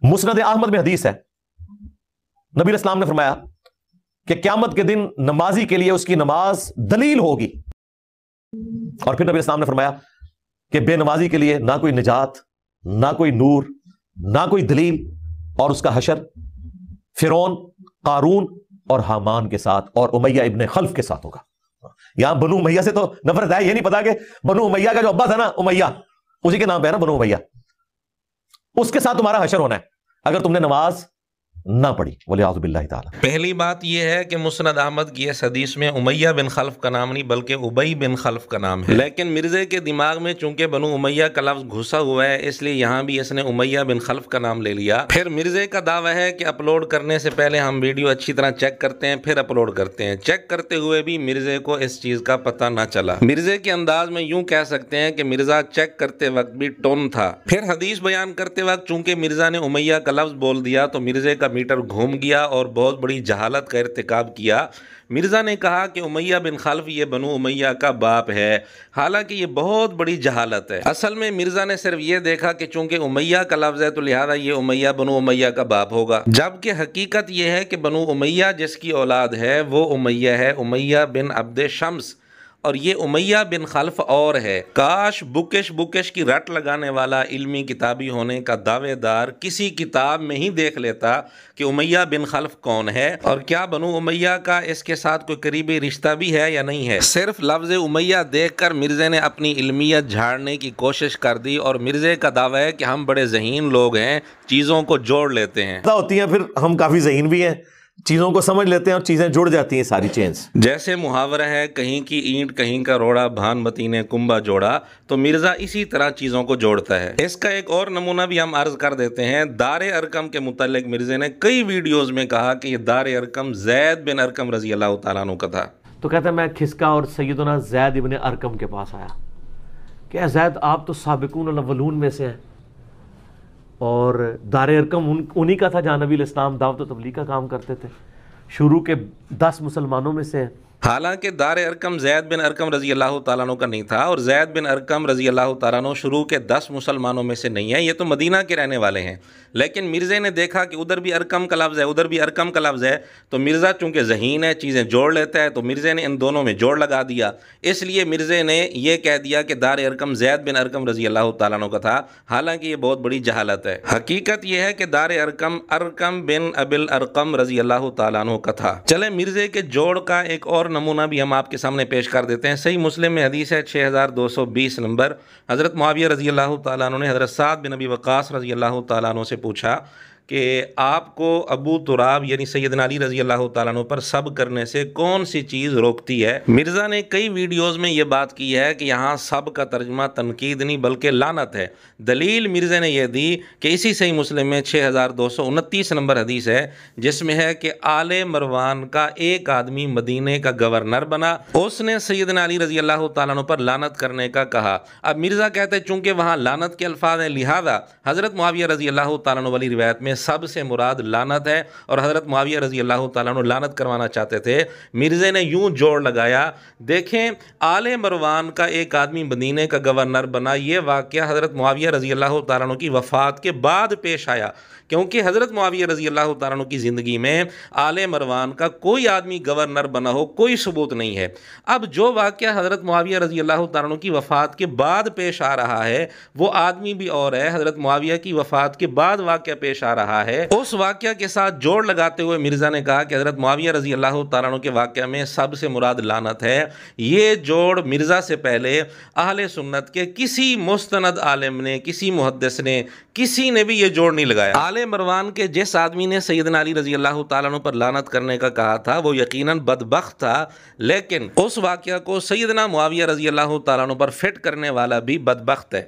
مسند احمد میں حدیث ہے، نبی علیہ السلام نے فرمایا کہ قیامت کے دن نمازی کے لیے اس کی نماز دلیل ہوگی، اور پھر نبی علیہ السلام نے فرمایا کہ بے نمازی کے لیے نہ کوئی نجات، نہ کوئی نور، نہ کوئی دلیل، اور اس کا حشر فرعون، قارون اور حامان کے ساتھ اور امیہ ابن خلف کے ساتھ ہوگا۔ یہاں بنو امیہ سے تو نفرت ہے، یہ نہیں پتا کہ بنو امیہ کا جو ابا تھا نا امیہ، اسی کے نام پہ ہے نا بنو امیہ، اس کے ساتھ تمہارا حشر ہونا ہے اگر تم نے نماز نہ پڑھی، والعیاذ باللہ تعالی۔ پہلی بات یہ ہے کہ مسند احمد کی اس حدیث میں امیہ بن خلف کا نام نہیں بلکہ ابی بن خلف کا نام ہے، لیکن مرزے کے دماغ میں چونکہ بنو امیہ کا لفظ گھسا ہوا ہے اس لیے یہاں بھی اس نے امیہ بن خلف کا نام لے لیا۔ پھر مرزے کا دعویٰ ہے کہ اپلوڈ کرنے سے پہلے ہم ویڈیو اچھی طرح چیک کرتے ہیں پھر اپلوڈ کرتے ہیں، چیک کرتے ہوئے بھی مرزے کو اس چیز کا پتہ نہ چلا۔ مرزے کے انداز میں یوں کہہ سکتے ہیں کہ مرزا چیک کرتے وقت بھی ٹون تھا۔ پھر حدیث بیان کرتے وقت چونکہ مرزا نے امیہ کا لفظ بول دیا تو مرزے کا میٹر گھوم گیا اور بہت بڑی جہالت کا ارتکاب کیا۔ مرزا نے کہا کہ امیہ بن خلف یہ بنو امیہ کا باپ ہے، حالانکہ یہ بہت بڑی جہالت ہے۔ اصل میں مرزا نے صرف یہ دیکھا کہ چونکہ امیہ کا لفظ ہے تو لہذا یہ امیہ بنو امیہ کا باپ ہوگا، جبکہ حقیقت یہ ہے کہ بنو امیہ جس کی اولاد ہے وہ امیہ ہے، امیہ بن عبد شمس، اور یہ امیہ بن خلف اور ہے۔ کاش بکش کی رٹ لگانے والا علمی کتابی ہونے کا دعوے دار کسی کتاب میں ہی دیکھ لیتا کہ امیہ بن خلف کون ہے اور کیا بنو امیہ کا اس کے ساتھ کوئی قریبی رشتہ بھی ہے یا نہیں ہے۔ صرف لفظ امیہ دیکھ کر مرزے نے اپنی علمیت جھاڑنے کی کوشش کر دی، اور مرزے کا دعویٰ ہے کہ ہم بڑے ذہین لوگ ہیں، چیزوں کو جوڑ لیتے ہیں۔ ہوتی ہیں پھر ہم کافی ذہین بھی ہیں، چیزوں کو سمجھ لیتے ہیں اور چیزیں جڑ جاتی ہیں ساری چینز۔ جیسے محاورہ ہے کہیں کی اینٹ کہیں کا روڑا، بھانمتی نے کنبا جوڑا، تو مرزا اسی طرح چیزوں کو جوڑتا ہے۔ اس کا ایک اور نمونہ بھی ہم عرض کر دیتے ہیں۔ دار ارقم کے متعلق مرزے نے کئی ویڈیوز میں کہا کہ یہ دار ارقم زید بن ارقم رضی اللہ تعالیٰ عنہ کا تھا۔ تو کہتا ہے میں کھسکا اور سیدنا زید ابن ارقم کے پاس آیا کہ اے زید آپ تو سابقون الاولون میں سے ہیں، اور دار ارقم انہی کا تھا جہاں نبی علیہ السلام دعوت و تبلیغ کا کام کرتے تھے، شروع کے 10 مسلمانوں میں سے ہیں۔ حالانکہ دار ارقم زید بن ارقم رضی اللہ تعالیٰ عنہ کا نہیں تھا، اور زید بن ارقم رضی اللہ تعالیٰ عنہ شروع کے 10 مسلمانوں میں سے نہیں ہے، یہ تو مدینہ کے رہنے والے ہیں۔ لیکن مرزے نے دیکھا کہ ادھر بھی ارقم کا لفظ ہے ادھر بھی ارقم کا لفظ ہے، تو مرزا چونکہ ذہین ہے چیزیں جوڑ لیتا ہے، تو مرزے نے ان دونوں میں جوڑ لگا دیا۔ اس لیے مرزے نے یہ کہہ دیا کہ دار ارقم زید بن ارقم رضی اللہ تعالیٰ عنہ کا تھا، حالانکہ یہ بہت بڑی جہالت ہے۔ حقیقت یہ ہے کہ دار ارقم ارقم بن ابی الارقم رضی اللہ تعالیٰ عنہ کا تھا۔ چلے مرزے کے جوڑ کا ایک اور نمونہ بھی ہم آپ کے سامنے پیش کر دیتے ہیں۔ صحیح مسلم میں حدیث ہے 6220 نمبر، حضرت معاویہ رضی اللہ تعالیٰ عنہ نے حضرت سعد بن ابی وقاص رضی اللہ تعالیٰ عنہ سے پوچھا کہ آپ کو ابو تراب یعنی سیدنا علی رضی اللہ تعالیٰ عنہ پر سب کرنے سے کون سی چیز روکتی ہے؟ مرزا نے کئی ویڈیوز میں یہ بات کی ہے کہ یہاں سب کا ترجمہ تنقید نہیں بلکہ لعنت ہے۔ دلیل مرزا نے یہ دی کہ اسی صحیح مسلم میں 6229 نمبر حدیث ہے، جس میں ہے کہ آل مروان کا ایک آدمی مدینے کا گورنر بنا، اس نے سیدنا علی رضی اللہ تعالیٰ عنہ پر لعنت کرنے کا کہا۔ اب مرزا کہتے ہیں چونکہ وہاں لعنت کے الفاظ ہیں لہذا حضرت معاویہ رضی اللہ تعالیٰ عنہ والی روایت میں سب سے مراد لعنت ہے، اور حضرت معاویہ رضی اللہ تعالیٰ عنہ لعنت کروانا چاہتے تھے۔ مرزا نے یوں جوڑ لگایا، دیکھیں آل مروان کا ایک آدمی مدینے کا گورنر بنا، یہ واقعہ حضرت معاویہ رضی اللہ تعالیٰ عنہ کی وفات کے بعد پیش آیا، کیونکہ حضرت معاویہ رضی اللہ تعالیٰ عنہ کی زندگی میں آل مروان کا کوئی آدمی گورنر بنا ہو کوئی ثبوت نہیں ہے۔ اب جو واقعہ حضرت معاویہ رضی اللہ تعالیٰ عنہ کی وفات کے بعد پیش آ رہا ہے وہ آدمی بھی اور ہے، حضرت معاویہ کی وفات کے بعد واقعہ پیش آ رہا ہے۔ اس واقعہ کے ساتھ جوڑ لگاتے ہوئے مرزا نے کہا کہ حضرت معاویہ رضی اللہ تعالیٰ عنہ کے واقعہ میں سب سے مراد لعنت ہے۔ یہ جوڑ مرزا سے پہلے اہل سنت کے کسی مستند عالم نے، کسی محدث نے، کسی نے بھی یہ جوڑ نہیں لگایا۔ آل مروان کے جس آدمی نے سیدنا علی رضی اللہ تعالیٰ عنہ پر لعنت کرنے کا کہا تھا وہ یقیناً بدبخت تھا، لیکن اس واقعہ کو سیدنا معاویہ رضی اللہ تعالیٰ عنہ پر فٹ کرنے والا بھی بدبخت ہے۔